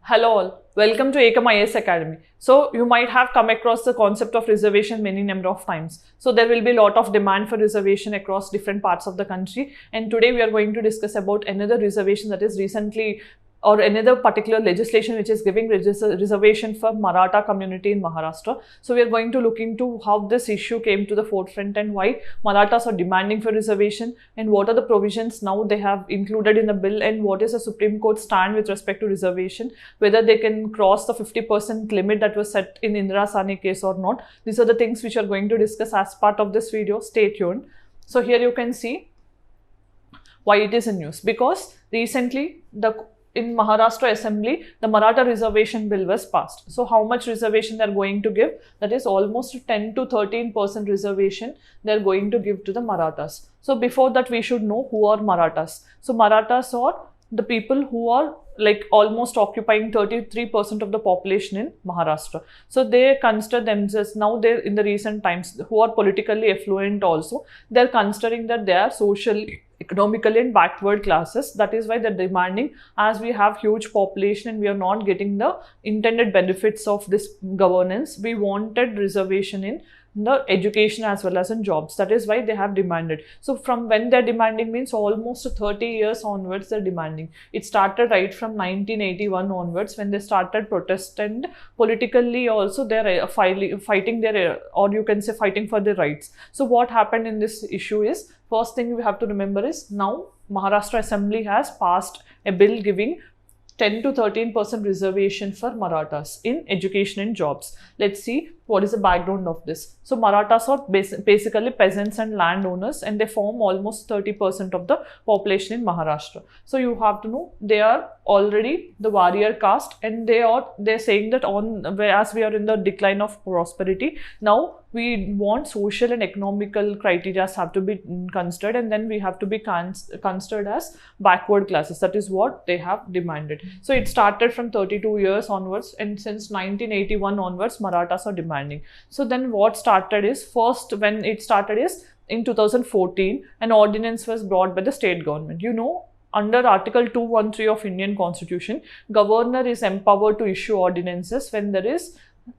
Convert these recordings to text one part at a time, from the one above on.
Hello all, welcome to Ekam IAS Academy. So you might have come across the concept of reservation many number of times. So there will be a lot of demand for reservation across different parts of the country, and today we are going to discuss about another reservation that is recently or another particular legislation which is giving reservation for Maratha community in Maharashtra. So we are going to look into how this issue came to the forefront and why Marathas are demanding for reservation and what are the provisions now they have included in the bill and what is the Supreme Court stand with respect to reservation, whether they can cross the 50% limit that was set in Indira Sani case or not. These are the things which we are going to discuss as part of this video. Stay tuned. So here you can see why it is in news, because recently in Maharashtra Assembly, the Maratha reservation bill was passed. So how much reservation they are going to give? That is almost 10 to 13% reservation they are going to give to the Marathas. So before that, we should know who are Marathas. So Marathas are the people who are like almost occupying 33% of the population in Maharashtra. So they consider themselves, now they're in the recent times, who are politically affluent also, they're considering that they are socially, economically and backward classes. That is why they're demanding, as we have huge population and we are not getting the intended benefits of this governance, we wanted reservation in the education as well as in jobs. That is why they have demanded. So from when they're demanding means almost 30 years onwards they're demanding. It started right from 1981 onwards when they started protest, and politically also they're fighting their, or you can say fighting for their rights. So what happened in this issue is, first thing we have to remember is, now Maharashtra Assembly has passed a bill giving 10 to 13% reservation for Marathas in education and jobs. Let's see what is the background of this. So Marathas are basically peasants and landowners, and they form almost 30% of the population in Maharashtra. So you have to know they are already the warrior caste, and they're saying that as we are in the decline of prosperity, now we want social and economical criteria have to be considered, and then we have to be considered as backward classes. That is what they have demanded. So it started from 32 years onwards, and since 1981 onwards Marathas are demanding. So then what started is, first when it started is in 2014 an ordinance was brought by the state government. You know, under Article 213 of Indian Constitution, governor is empowered to issue ordinances when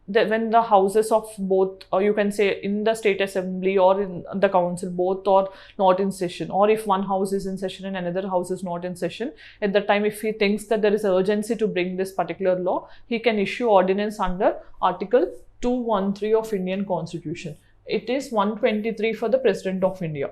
when the houses of both, or you can say in the state assembly or in the council, both are not in session, or if one house is in session and another house is not in session, at that time if he thinks that there is urgency to bring this particular law, he can issue ordinance under Article 213 of Indian Constitution. It is 123 for the President of India.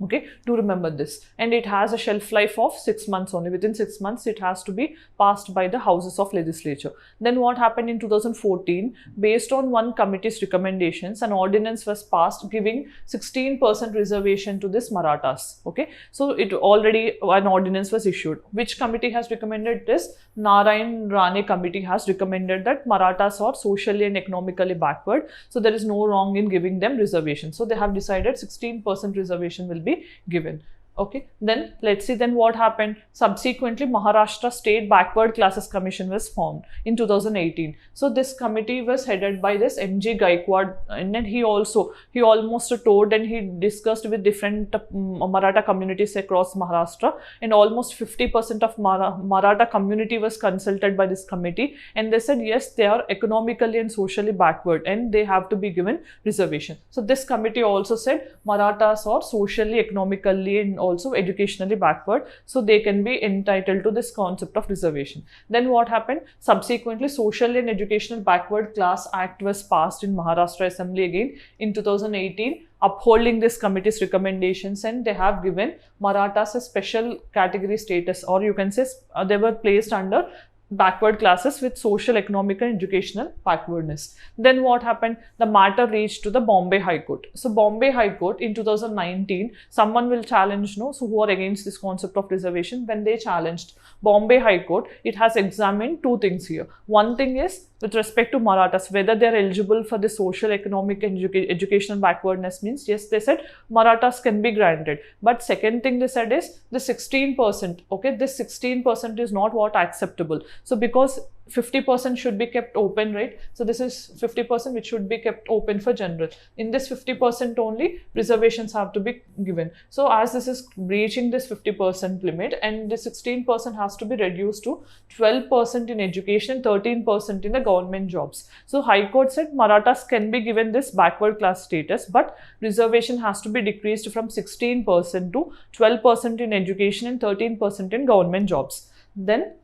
Okay, do remember this. And it has a shelf life of 6 months only. Within 6 months, it has to be passed by the houses of legislature. Then what happened in 2014, based on one committee's recommendations, an ordinance was passed giving 16% reservation to this Marathas. Okay, so it already an ordinance was issued. Which committee has recommended this? Narayan Rane committee has recommended that Marathas are socially and economically backward, so there is no wrong in giving them reservation. So they have decided 16% reservation will be given. Okay, then let's see then what happened. Subsequently, Maharashtra State Backward Classes Commission was formed in 2018. So this committee was headed by this M.G. Gaikwad, and then he almost toured and he discussed with different Maratha communities across Maharashtra, and almost 50% of Maratha community was consulted by this committee, and they said yes, they are economically and socially backward and they have to be given reservation. So this committee also said Marathas are socially, economically and also educationally backward, so they can be entitled to this concept of reservation. Then what happened? Subsequently, Social and Educational Backward Class Act was passed in Maharashtra Assembly again in 2018, upholding this committee's recommendations, and they have given Marathas a special category status, or you can say they were placed under backward classes with social, economic and educational backwardness. Then what happened? The matter reached to the Bombay High Court. So Bombay High Court in 2019, someone will challenge, no, so who are against this concept of reservation, when they challenged Bombay High Court, it has examined two things here. One thing is with respect to Marathas, whether they are eligible for the social, economic and educational backwardness means, yes, they said Marathas can be granted. But second thing they said is the 16%, okay, this 16% is not what acceptable. So because 50% should be kept open, right? So this is 50% which should be kept open for general. In this 50% only, reservations have to be given. So as this is breaching this 50% limit, and the 16% has to be reduced to 12% in education, 13% in the government jobs. So High Court said Marathas can be given this backward class status, but reservation has to be decreased from 16% to 12% in education and 13% in government jobs. Then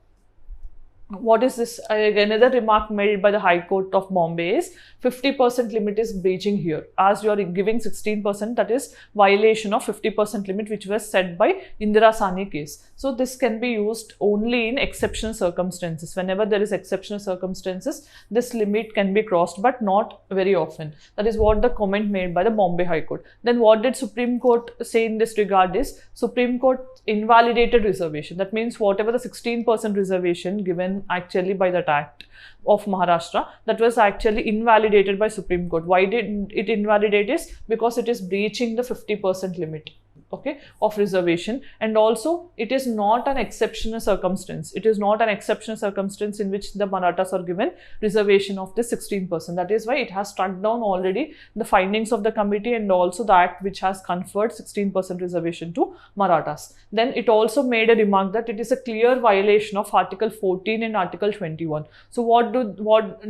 what is this? Another remark made by the High Court of Bombay is 50% limit is breaching here. As you are giving 16%, that is violation of 50% limit which was set by Indira Sahni case. So this can be used only in exceptional circumstances. Whenever there is exceptional circumstances, this limit can be crossed, but not very often. That is what the comment made by the Bombay High Court. Then what did Supreme Court say in this regard is, Supreme Court invalidated reservation. That means whatever the 16% reservation given actually by that act of Maharashtra, that was actually invalidated by Supreme Court. Why did it invalidate? Is because it is breaching the 50% limit, okay, of reservation, and also it is not an exceptional circumstance. It is not an exceptional circumstance in which the Marathas are given reservation of the 16%. That is why it has struck down already the findings of the committee and also the act which has conferred 16% reservation to Marathas. Then it also made a remark that it is a clear violation of Article 14 and Article 21. So what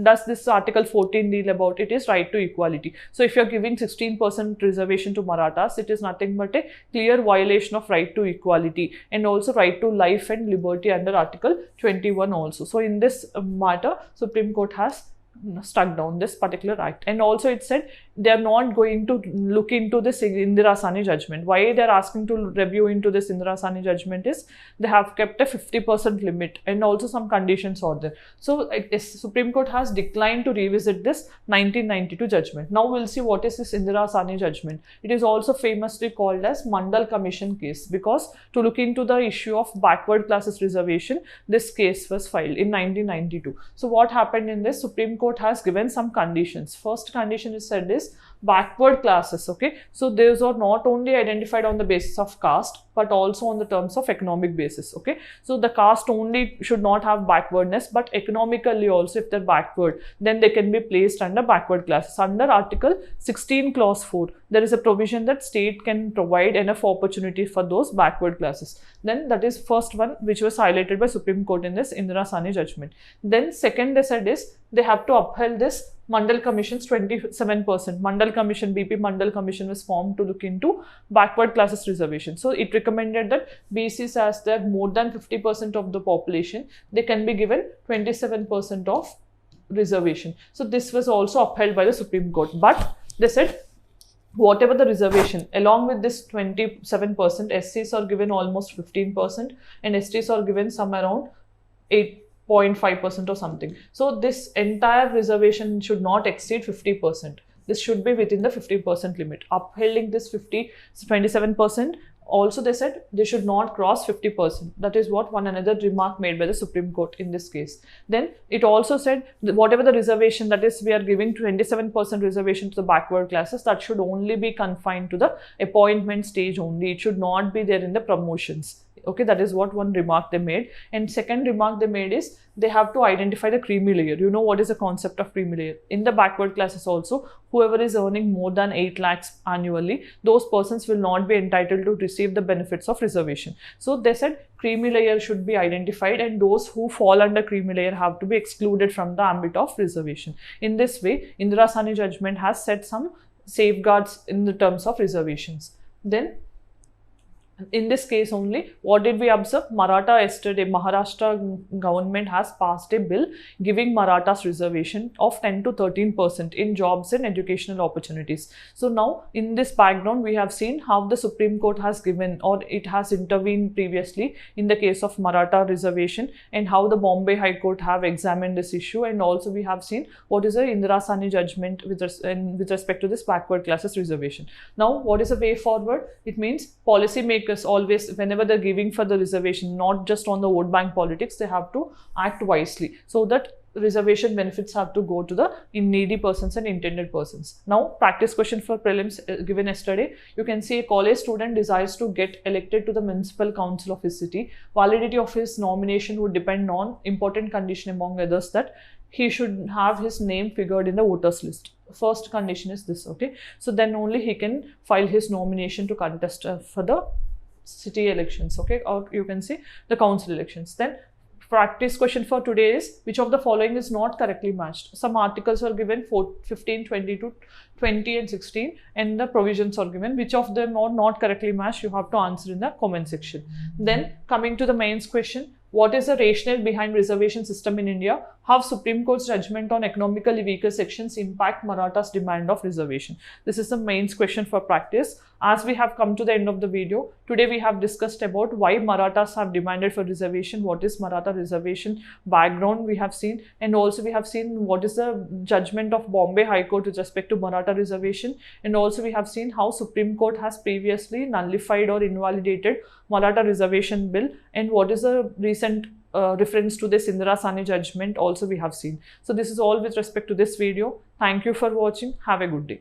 does this Article 14 deal about? It is right to equality. So if you are giving 16% reservation to Marathas, it is nothing but a clear violation of right to equality and also right to life and liberty under Article 21 also. So in this matter, Supreme Court has struck down this particular act. And also it said they are not going to look into this Indira Sahni judgment. Why they are asking to review into this Indira Sahni judgment is they have kept a 50% limit and also some conditions are there. So Supreme Court has declined to revisit this 1992 judgment. Now we'll see what is this Indira Sahni judgment. It is also famously called as Mandal Commission case, because to look into the issue of backward classes reservation, this case was filed in 1992. So what happened in this? Supreme Court has given some conditions. First condition is said is backward classes, okay. So those are not only identified on the basis of caste but also on the terms of economic basis, okay. So the caste only should not have backwardness, but economically also if they're backward, then they can be placed under backward classes. Under Article 16 Clause 4, there is a provision that state can provide enough opportunity for those backward classes. Then that is first one which was highlighted by Supreme Court in this Indira Sahni judgment. Then second they said is they have to uphold this Mandal Commission's 27%. Mandal Commission, BP Mandal Commission was formed to look into backward classes reservation. So it recommended that BCs, as they have more than 50% of the population, they can be given 27% of reservation. So this was also upheld by the Supreme Court. But they said whatever the reservation, along with this 27%, SCs are given almost 15% and STs are given some around 8.5% or something. So this entire reservation should not exceed 50%. This should be within the 50% limit. Upholding this 27%, also they said they should not cross 50%. That is what one another remark made by the Supreme Court in this case. Then it also said that whatever the reservation, that is we are giving 27% reservation to the backward classes, that should only be confined to the appointment stage only. It should not be there in the promotions. Okay, that is what one remark they made. And second remark they made is they have to identify the creamy layer. You know what is the concept of creamy layer? In the backward classes also, whoever is earning more than 8 lakhs annually, those persons will not be entitled to receive the benefits of reservation. So they said creamy layer should be identified and those who fall under creamy layer have to be excluded from the ambit of reservation. In this way, Indira Sahni judgment has set some safeguards in the terms of reservations. Then in this case only, what did we observe? Maharashtra government has passed a bill giving Marathas reservation of 10 to 13% in jobs and educational opportunities. So now in this background, we have seen how the Supreme Court has given or it has intervened previously in the case of Maratha reservation and how the Bombay High Court have examined this issue, and also we have seen what is the Indira Sahni judgment with respect to this backward classes reservation. Now what is the way forward? It means policymakers always, whenever they're giving for the reservation, not just on the vote bank politics, they have to act wisely so that reservation benefits have to go to the needy persons and intended persons. Now, practice question for prelims given yesterday. You can see a college student desires to get elected to the municipal council of his city. Validity of his nomination would depend on important condition among others, that he should have his name figured in the voters list. First condition is this, okay? So then only he can file his nomination to contest for the city elections, okay? Or you can say the council elections. Then practice question for today is, which of the following is not correctly matched? Some articles are given 15, 22, 20 and 16, and the provisions are given. Which of them are not correctly matched? You have to answer in the comment section. Then coming to the mains question, what is the rationale behind reservation system in India? How Supreme Court's judgment on economically weaker sections impact Marathas' demand of reservation? This is the mains question for practice. As we have come to the end of the video, today we have discussed about why Marathas have demanded for reservation, what is Maratha reservation background we have seen, and also we have seen what is the judgment of Bombay High Court with respect to Maratha reservation, and also we have seen how Supreme Court has previously nullified or invalidated Maratha reservation bill, and what is the recent reference to this Indira Sane judgment also we have seen. So this is all with respect to this video. Thank you for watching. Have a good day.